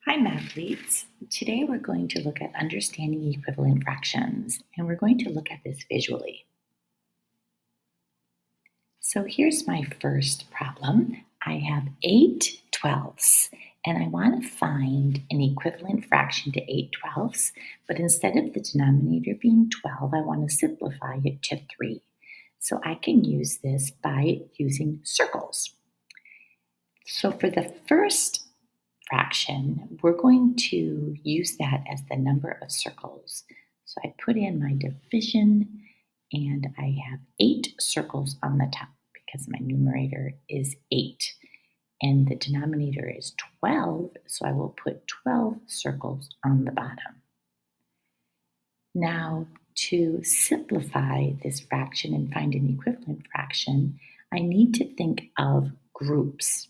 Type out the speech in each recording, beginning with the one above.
Hi, mathletes. Today we're going to look at understanding equivalent fractions, and we're going to look at this visually. So here's my first problem. I have 8/12, and I want to find an equivalent fraction to 8/12, but instead of the denominator being 12, I want to simplify it to 3. So I can use this by using circles. So for the first fraction, we're going to use that as the number of circles. So I put in my division and I have 8 circles on the top because my numerator is 8 and the denominator is 12, so I will put 12 circles on the bottom. Now, to simplify this fraction and find an equivalent fraction, I need to think of groups.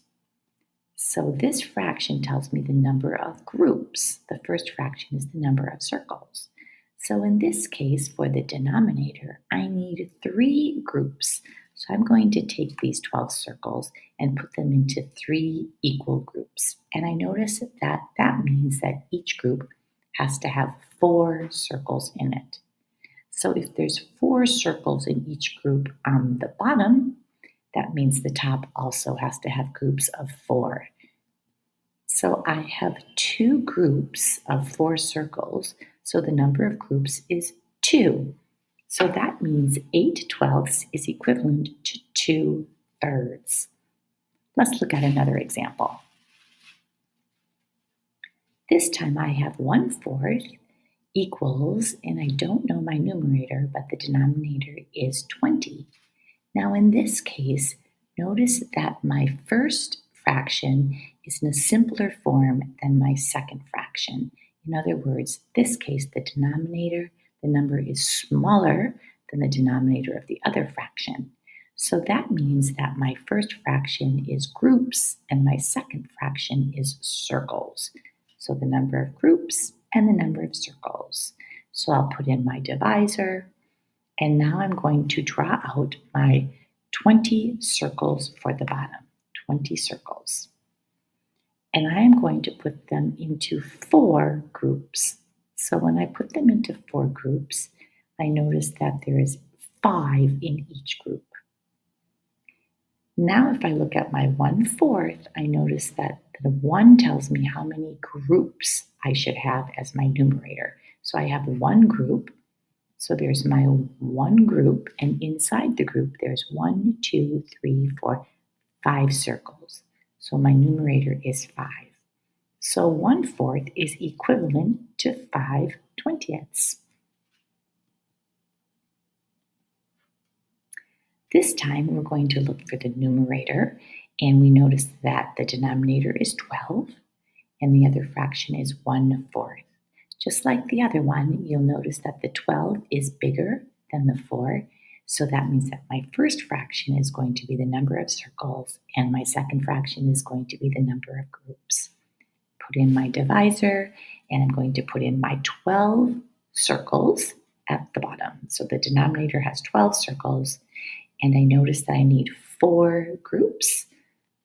So this fraction tells me the number of groups. The first fraction is the number of circles. So in this case, for the denominator, I need 3 groups. So I'm going to take these 12 circles and put them into 3 equal groups. And I notice that that means that each group has to have 4 circles in it. So if there's 4 circles in each group on the bottom, that means the top also has to have groups of 4. So I have 2 groups of 4 circles, so the number of groups is 2. So that means 8/12 is equivalent to 2/3. Let's look at another example. This time I have 1/4 equals, and I don't know my numerator, but the denominator is 20. Now in this case, notice that my first fraction is in a simpler form than my second fraction. In other words, this case, the denominator, the number is smaller than the denominator of the other fraction. So that means that my first fraction is groups and my second fraction is circles. So the number of groups and the number of circles. So I'll put in my divisor, and now I'm going to draw out my 20 circles for the bottom, 20 circles. And I am going to put them into 4 groups. So when I put them into 4 groups, I notice that there is 5 in each group. Now if I look at my 1/4, I notice that the 1 tells me how many groups I should have as my numerator. So I have 1 group. So there's my 1 group, and inside the group there's 1, 2, 3, 4, 5 circles. So my numerator is 5. So 1/4 is equivalent to 5/20. This time we're going to look for the numerator, and we notice that the denominator is 12 and the other fraction is 1/4. Just like the other one, you'll notice that the 12 is bigger than the 4. So that means that my first fraction is going to be the number of circles and my second fraction is going to be the number of groups. Put in my divisor, and I'm going to put in my 12 circles at the bottom. So the denominator has 12 circles, and I notice that I need 4 groups.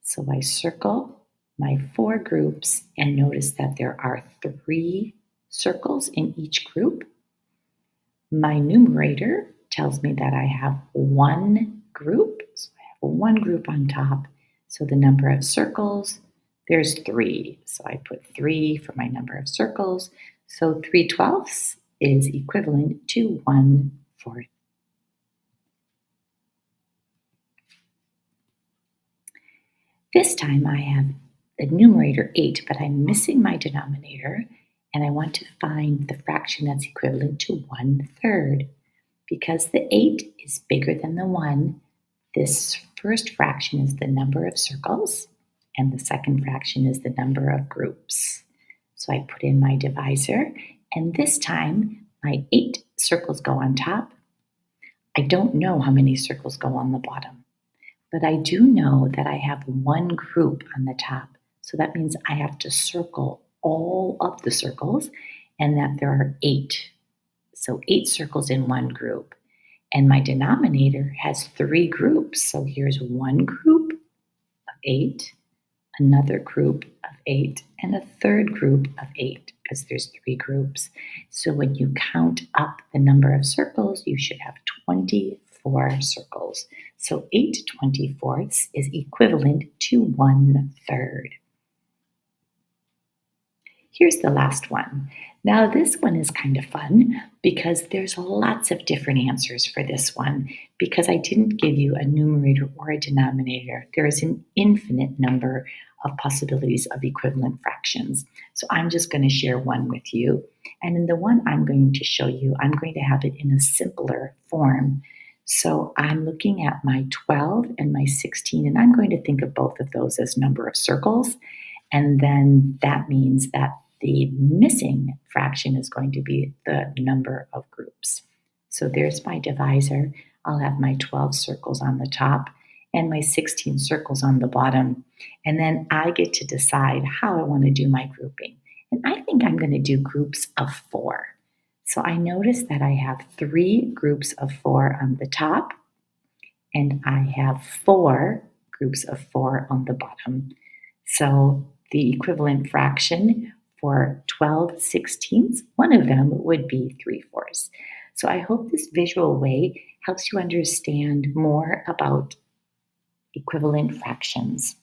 So I circle my 4 groups and notice that there are 3 circles in each group. My numerator tells me that I have 1 group. So I have 1 group on top. So the number of circles, there's 3. So I put 3 for my number of circles. So 3/12 is equivalent to 1/4. This time I have the numerator 8, but I'm missing my denominator, and I want to find the fraction that's equivalent to 1/3. Because the 8 is bigger than the 1, this first fraction is the number of circles, and the second fraction is the number of groups. So I put in my divisor, and this time my 8 circles go on top. I don't know how many circles go on the bottom. But I do know that I have 1 group on the top. So that means I have to circle all of the circles and that there are 8. So 8 circles in 1 group. And my denominator has 3 groups. So here's 1 group of 8, another group of 8 and a third group of 8 because there's 3 groups. So when you count up the number of circles, you should have 24 circles. So 8/24 is equivalent to 1/3. Here's the last one. Now, this one is kind of fun because there's lots of different answers for this one because I didn't give you a numerator or a denominator. There is an infinite number of possibilities of equivalent fractions. So I'm just going to share one with you. And in the one I'm going to show you, I'm going to have it in a simpler form. So I'm looking at my 12 and my 16, and I'm going to think of both of those as number of circles. And then that means that the missing fraction is going to be the number of groups. So there's my divisor. I'll have my 12 circles on the top and my 16 circles on the bottom. And then I get to decide how I want to do my grouping. And I think I'm going to do groups of 4. So I notice that I have 3 groups of 4 on the top, and I have 4 groups of 4 on the bottom. So the equivalent fraction for 12/16, one of them would be 3/4. So I hope this visual way helps you understand more about equivalent fractions.